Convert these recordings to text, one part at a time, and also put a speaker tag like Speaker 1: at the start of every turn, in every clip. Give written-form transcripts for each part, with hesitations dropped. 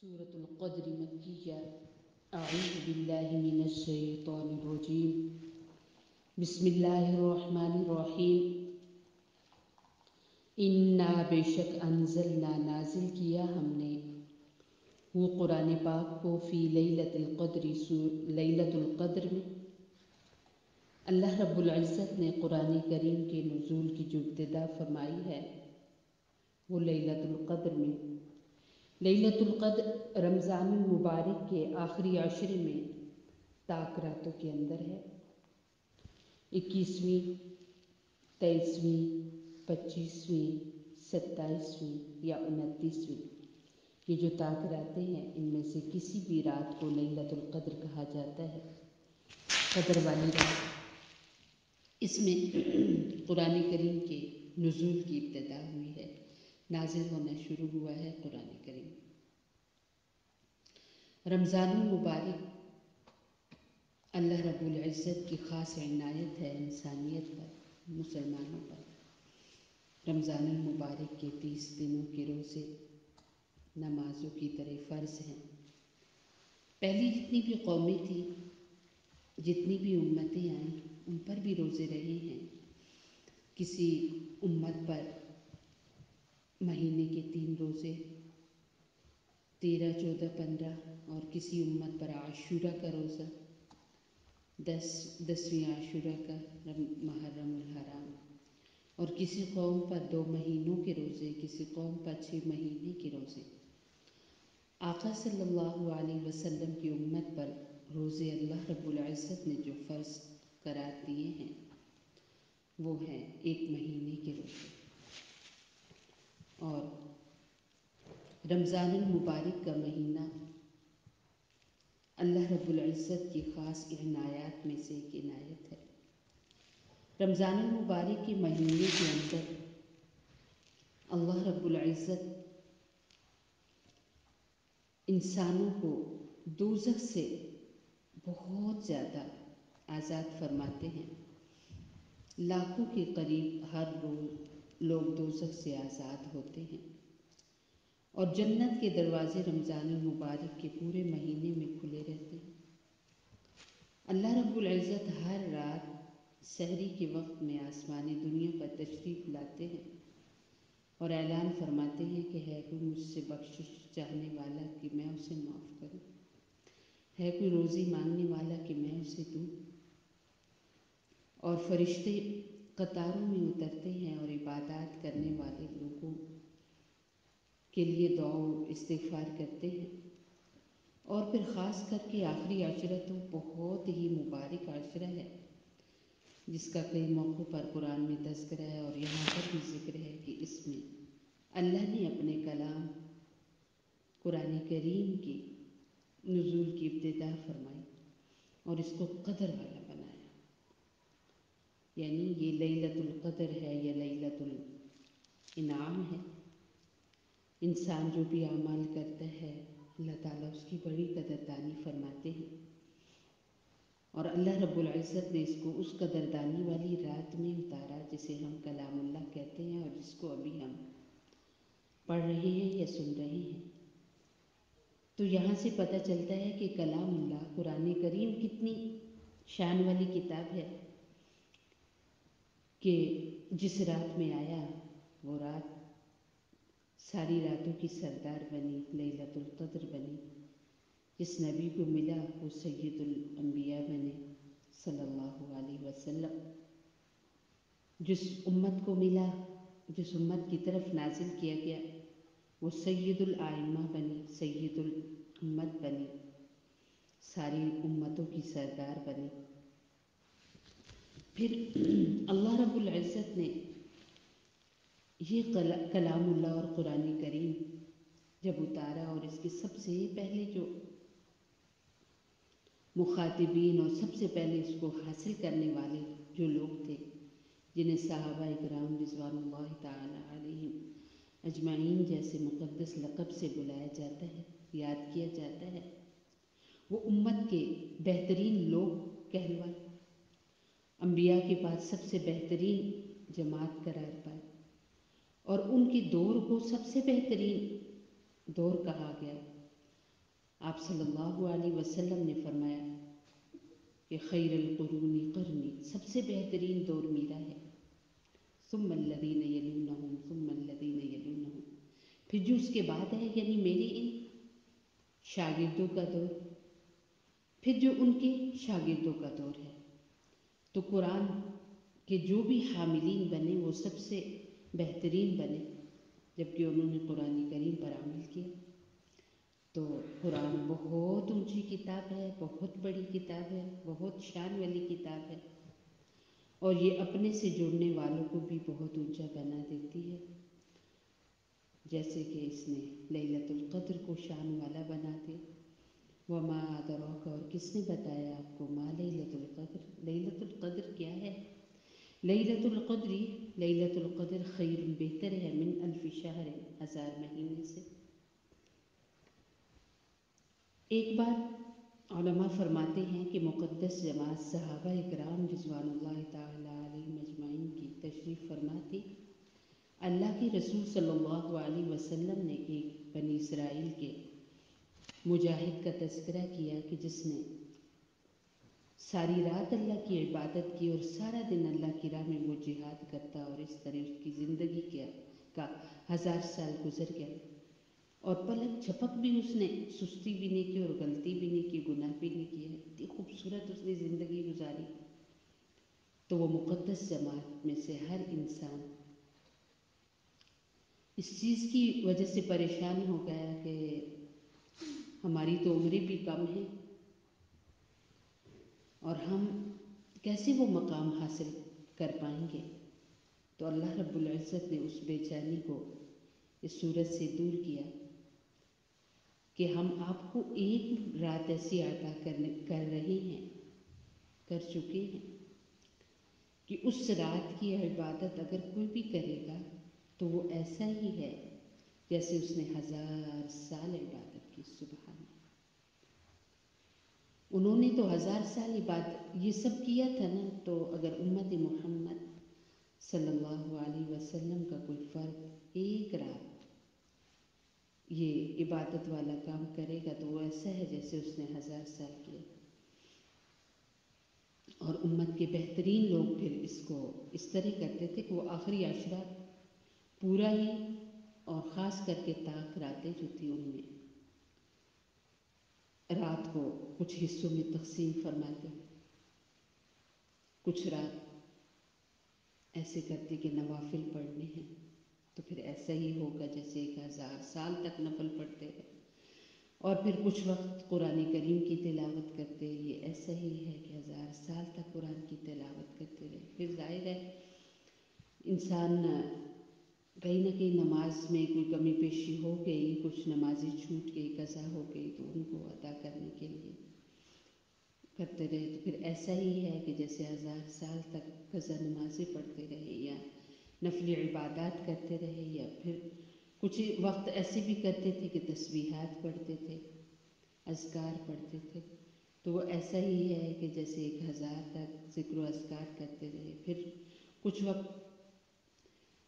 Speaker 1: سورة القدر مکیہ اعوذ باللہ من الشیطان الرجیم بسم اللہ الرحمن الرحیم انا بے شک انزلنا نازل کیا ہم نے وہ قرآن پاک کو فی لیلۃ القدر لیلۃ القدر میں۔ اللہ رب العزت نے قرآن کریم کے نزول کی جو ابتدا فرمائی ہے وہ لیلۃ القدر میں۔ لیلۃ القدر رمضان المبارک کے آخری عشرے میں طاق راتوں کے اندر ہے۔ 21ویں، 23ویں، 25ویں، 27ویں یا 29ویں، یہ جو طاق راتیں ہیں ان میں سے کسی بھی رات کو لیلۃ القدر کہا جاتا ہے، قدر والی رات۔ اس میں قرآن کریم کے نزول کی ابتدا ہوئی ہے، نازل ہونا شروع ہوا ہے قرآن کریم۔ رمضان المبارک اللہ رب العزت کی خاص عنایت ہے انسانیت پر، مسلمانوں پر۔ رمضان المبارک کے 30 دنوں کے روزے نمازوں کی طرح فرض ہیں۔ پہلی جتنی بھی قومیں تھیں، جتنی بھی امتیں آئیں، ان پر بھی روزے رہے ہیں۔ کسی امت پر مہینے کے 3 روزے، 13، 14، 15، اور کسی امت پر عاشورہ کا روزہ، 10ویں عاشورہ کا، محرم الحرام، اور کسی قوم پر 2 مہینوں کے روزے، کسی قوم پر 6 مہینے کے روزے۔ آقا صلی اللہ علیہ وسلم کی امت پر روزے اللہ رب العزت نے جو فرض قرار دیے ہیں وہ ہیں 1 مہینے کے روزے۔ اور رمضان المبارک کا مہینہ اللہ رب العزت کی خاص عنایات میں سے ایک عنایت ہے۔ رمضان المبارک کے مہینے کے اندر اللہ رب العزت انسانوں کو دوزخ سے بہت زیادہ آزاد فرماتے ہیں۔ لاکھوں کے قریب ہر روز لوگ دوزخ سے آزاد ہوتے ہیں، اور جنت کے دروازے رمضان المبارک کے پورے مہینے میں کھلے رہتے ہیں۔ اللہ رب العزت ہر رات سحری کے وقت میں آسمانی دنیا پر تشریف لاتے ہیں اور اعلان فرماتے ہیں کہ ہے کوئی مجھ سے بخشش چاہنے والا کہ میں اسے معاف کروں، ہے کوئی روزی مانگنے والا کہ میں اسے دوں۔ اور فرشتے قطاروں میں اترتے ہیں اور عبادات کرنے والے لوگوں کے لیے دعا و استغفار کرتے ہیں۔ اور پھر خاص کر کے آخری عشرہ تو بہت ہی مبارک عشرہ ہے، جس کا کئی موقعوں پر قرآن میں تذکرہ ہے، اور یہاں پر بھی ذکر ہے کہ اس میں اللہ نے اپنے کلام قرآن کریم کے نزول کی ابتدا فرمائی اور اس کو قدر والا بنایا۔ یعنی یہ لیلۃ القدر ہے یا لیلۃ الانعام ہے۔ انسان جو بھی اعمال کرتا ہے اللہ تعالیٰ اس کی بڑی قدردانی فرماتے ہیں، اور اللہ رب العزت نے اس کو اس قدردانی والی رات میں اتارا جسے ہم کلام اللہ کہتے ہیں، اور جس کو ابھی ہم پڑھ رہے ہیں یا سن رہے ہیں۔ تو یہاں سے پتہ چلتا ہے کہ کلام اللہ قرآن کریم کتنی شان والی کتاب ہے کہ جس رات میں آیا وہ رات ساری راتوں کی سردار بنی، لیلۃ القدر بنی۔ جس نبی کو ملا وہ سید الانبیاء بنے صلی اللہ علیہ وسلم۔ جس امت کو ملا، جس امت کی طرف نازل کیا گیا وہ سید الائمہ بنی، سید الامت بنی، ساری امتوں کی سردار بنی۔ پھر اللہ رب العزت نے یہ کلام اللہ اور قرآن کریم جب اتارا، اور اس کے سب سے پہلے جو مخاطبین اور سب سے پہلے اس کو حاصل کرنے والے جو لوگ تھے، جنہیں صحابہ اکرام رضوان اللہ تعالی علیہم اجمعین جیسے مقدس لقب سے بلایا جاتا ہے، یاد کیا جاتا ہے، وہ امت کے بہترین لوگ کہلوائے، انبیاء کے بعد سب سے بہترین جماعت قرار پائے، اور ان کے دور کو سب سے بہترین دور کہا گیا۔ آپ صلی اللہ علیہ وسلم نے فرمایا کہ خیر القرون قرنی، سب سے بہترین دور میرا ہے، ثم الذین یلونہم ثم الذین یلونہم، پھر جو اس کے بعد ہے یعنی میرے ان شاگردوں کا دور، پھر جو ان کے شاگردوں کا دور ہے۔ تو قرآن کے جو بھی حاملین بنے وہ سب سے بہترین بنے، جبکہ انہوں نے قرآن کریم پر عمل کیا۔ تو قرآن بہت اونچی کتاب ہے، بہت بڑی کتاب ہے، بہت شان والی کتاب ہے، اور یہ اپنے سے جڑنے والوں کو بھی بہت اونچا بنا دیتی ہے۔ جیسے کہ اس نے لیلۃ القدر کو شان والا بنا دیا، وما ادراک، اور کس نے بتایا آپ کو ما لیلۃ القدر، لیلۃ القدر کیا ہے؟ لیلۃ القدر، لیلۃ القدر خیر، بہتر ہے، من الف شہر، 1000 مہینے سے۔ ایک بار علماء فرماتے ہیں کہ مقدس جماعت صحابہ اکرام رضوان اللہ تعالی علیہم اجمعین کی تشریف فرما تھی۔ اللہ کے رسول صلی اللہ علیہ وسلم نے ایک بنی اسرائیل کے مجاہد کا تذکرہ کیا کہ جس نے ساری رات اللہ کی عبادت کی اور سارا دن اللہ کی راہ میں وہ جہاد کرتا، اور اس طرح اس کی زندگی کا 1000 سال گزر گیا، اور پلک جھپک بھی اس نے سستی بھی نہیں کی اور غلطی بھی نہیں کی، گناہ بھی نہیں کیا، اتنی خوبصورت اس نے زندگی گزاری۔ تو وہ مقدس جماعت میں سے ہر انسان اس چیز کی وجہ سے پریشان ہو گیا کہ ہماری تو عمریں بھی کم ہیں اور ہم کیسے وہ مقام حاصل کر پائیں گے۔ تو اللہ رب العزت نے اس بے چینی کو اس صورت سے دور کیا کہ ہم آپ کو ایک رات ایسی عطا کر رہے ہیں، کر چکے ہیں کہ اس رات کی عبادت اگر کوئی بھی کرے گا تو وہ ایسا ہی ہے جیسے اس نے 1000 سال عبادت کی۔ سبحان اللہ، انہوں نے تو 1000 سال عبادت یہ سب کیا تھا نا، تو اگر امت محمد صلی اللہ علیہ وسلم کا کوئی فرد ایک رات یہ عبادت والا کام کرے گا تو وہ ایسا ہے جیسے اس نے 1000 سال کیا۔ اور امت کے بہترین لوگ پھر اس کو اس طرح کرتے تھے کہ وہ آخری عشرہ پورا ہی، اور خاص کر کے طاق راتیں جو تھی ان میں رات کو کچھ حصوں میں تقسیم فرماتے، کچھ رات ایسے کرتے کہ نوافل پڑھنے ہیں، تو پھر ایسا ہی ہوگا جیسے 1000 سال تک نفل پڑھتے ہیں، اور پھر کچھ وقت قرآن کریم کی تلاوت کرتے، یہ ایسا ہی ہے کہ 1000 سال تک قرآن کی تلاوت کرتے رہے۔ پھر ظاہر ہے انسان کہیں نہ کہیں نماز میں کوئی کمی پیشی ہو گئی، کچھ نمازیں چھوٹ گئی، قضا ہو گئی، تو ان کو ادا کرنے کے لیے کرتے رہے، تو پھر ایسا ہی ہے کہ جیسے 1000 سال تک قضا نمازیں پڑھتے رہے یا نفلی عبادات کرتے رہے، یا پھر کچھ وقت ایسے بھی کرتے تھے کہ تسبیحات پڑھتے تھے، اذکار پڑھتے تھے، تو وہ ایسا ہی ہے کہ جیسے 1000 تک ذکر و اذکار کرتے رہے۔ پھر کچھ وقت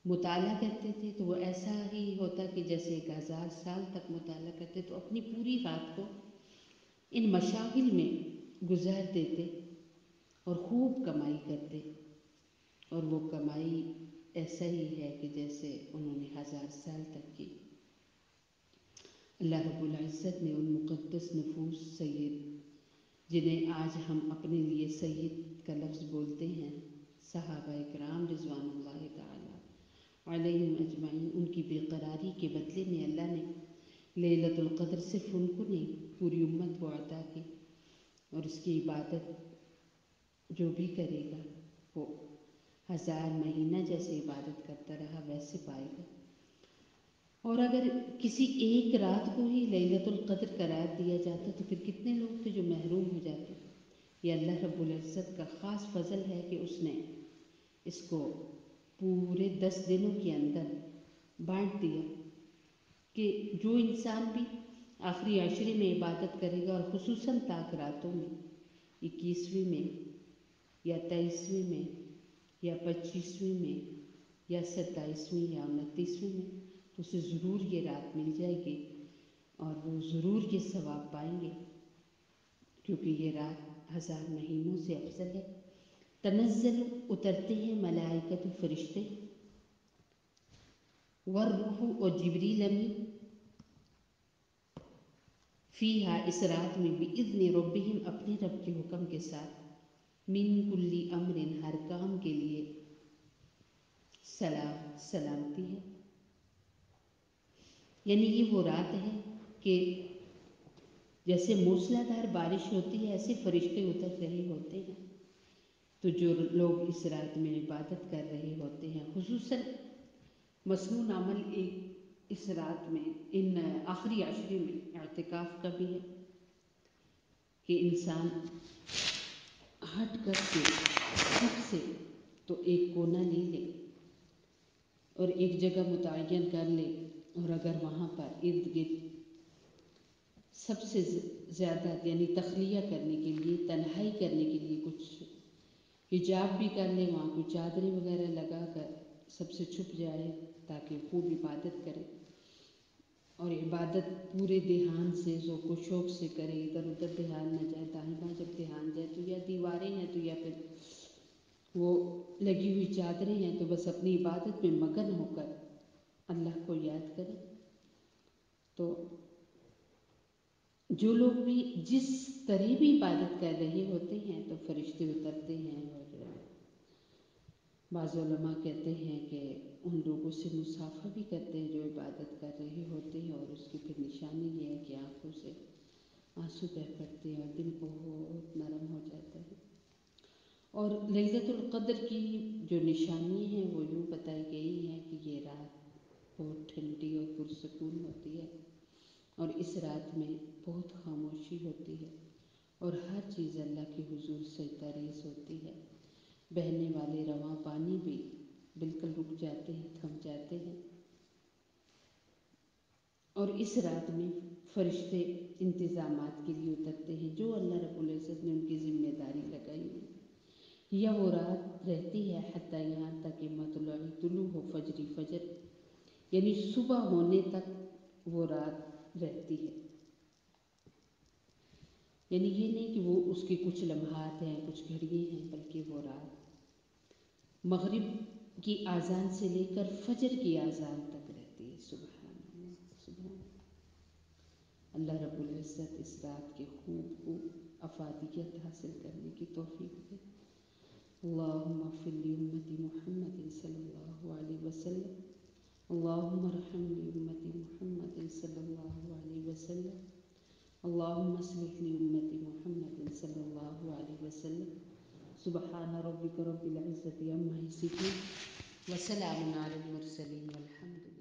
Speaker 1: مطالعہ کرتے تھے تو وہ ایسا ہی ہوتا کہ جیسے 1000 سال تک مطالعہ کرتے، تو اپنی پوری رات کو ان مشاغل میں گزار دیتے اور خوب کمائی کرتے، اور وہ کمائی ایسا ہی ہے کہ جیسے انہوں نے 1000 سال تک کی۔ اللہ رب العزت نے ان مقدس نفوس سید، جنہیں آج ہم اپنے لیے سید کا لفظ بولتے ہیں، صحابہ اکرام رضوان اللہ تعالی علیہم اجمعین، ان کی بے قراری کے بدلے میں اللہ نے لیلۃ القدر صرف ان کو نہیں پوری امت کو عطا کی، اور اس کی عبادت جو بھی کرے گا وہ 1000 مہینہ جیسے عبادت کرتا رہا ویسے پائے گا۔ اور اگر کسی ایک رات کو ہی لیلۃ القدر قرار دیا جاتا تو پھر کتنے لوگ تھے جو محروم ہو جاتے۔ یہ اللہ رب العزت کا خاص فضل ہے کہ اس نے اس کو پورے 10 دنوں کے اندر بانٹ دیا کہ جو انسان بھی آخری عشرے میں عبادت کرے گا، اور خصوصاً طاق راتوں میں، 21ویں میں یا 23ویں میں یا 25ویں میں یا 27ویں یا 29ویں میں، تو اسے ضرور یہ رات مل جائے گی، اور وہ ضرور یہ ثواب پائیں گے، کیونکہ یہ رات 1000 مہینوں سے افضل ہے۔ تنزل اترتے ہیں ملائکت فرشتے، والروح اور جبریل امین، فیہا اس رات میں بإذن ربہم اپنے رب کے حکم کے ساتھ، من کل امر ہر کام کے لیے، سلام سلامتی ہے۔ یعنی یہ وہ رات ہے کہ جیسے موسلادھار بارش ہوتی ہے ایسے فرشتے اتر رہے ہوتے ہیں۔ تو جو لوگ اس رات میں عبادت کر رہے ہوتے ہیں، خصوصاً مسنون عمل ایک اس رات میں ان آخری عشرے میں اعتکاف کا بھی ہے کہ انسان ہٹ کر کے سب سے تو ایک کونا لے لے اور ایک جگہ متعین کر لے، اور اگر وہاں پر ارد گرد سب سے زیادہ یعنی تخلیہ کرنے کے لیے، تنہائی کرنے کے لیے کچھ حجاب بھی کر لے، وہاں کوئی چادریں وغیرہ لگا کر سب سے چھپ جائے تاکہ خوب عبادت کرے، اور عبادت پورے دھیان سے ذوق و شوق سے کرے، ادھر ادھر دھیان نہ جائے، دائیں بائیں جب دھیان جائے تو یا دیواریں ہیں تو یا پھر وہ لگی ہوئی چادریں ہیں، تو بس اپنی عبادت میں مگن ہو کر اللہ کو یاد کرے۔ تو جو لوگ بھی جس طرح بھی عبادت کر رہے ہوتے ہیں تو فرشتے اترتے ہیں، اور بعض علماء کہتے ہیں کہ ان لوگوں سے مصافحہ بھی کرتے ہیں جو عبادت کر رہے ہوتے ہیں، اور اس کی پھر نشانی یہ ہے کہ آنکھوں سے آنسو بہہ پڑتے ہیں اور دل بہت نرم ہو جاتا ہے۔ اور لیلۃ القدر کی جو نشانی ہیں وہ یوں بتائی گئی ہیں کہ یہ رات بہت ٹھنڈی اور پرسکون ہوتی ہے، اور اس رات میں بہت خاموشی ہوتی ہے، اور ہر چیز اللہ کے حضور سجدہ ریز ہوتی ہے۔ بہنے والے رواں پانی بھی بالکل رک جاتے ہیں، تھم جاتے ہیں، اور اس رات میں فرشتے انتظامات کے لیے اترتے ہیں جو اللہ رب العزت نے ان کی ذمہ داری لگائی ہوئی، یا وہ رات رہتی ہے حتیٰ یہاں تک کہ مطلع طلوع ہو فجر فجر، یعنی صبح ہونے تک وہ رات رہتی ہے۔ یعنی یہ نہیں کہ وہ اس کے کچھ لمحات ہیں، کچھ گھڑیے ہیں، بلکہ وہ رات مغرب کی آذان سے لے کر فجر کی آذان تک رہتی ہے۔ سبحان اللہ، سبحان اللہ۔ اللہ رب العزت اس رات کے خوب افادیت حاصل کرنے کی توفیق دے۔ اللہم اغفر لأمت محمد صلی اللہ علیہ وسلم، اللہم ارحم لأمت محمد صلی اللہ علیہ وسلم، اللہم اصلح لأمت محمد صلی اللہ علیہ وسلم۔ سبحان ربک رب العزت عما یصفون وسلام علی المرسلین والحمد للہ۔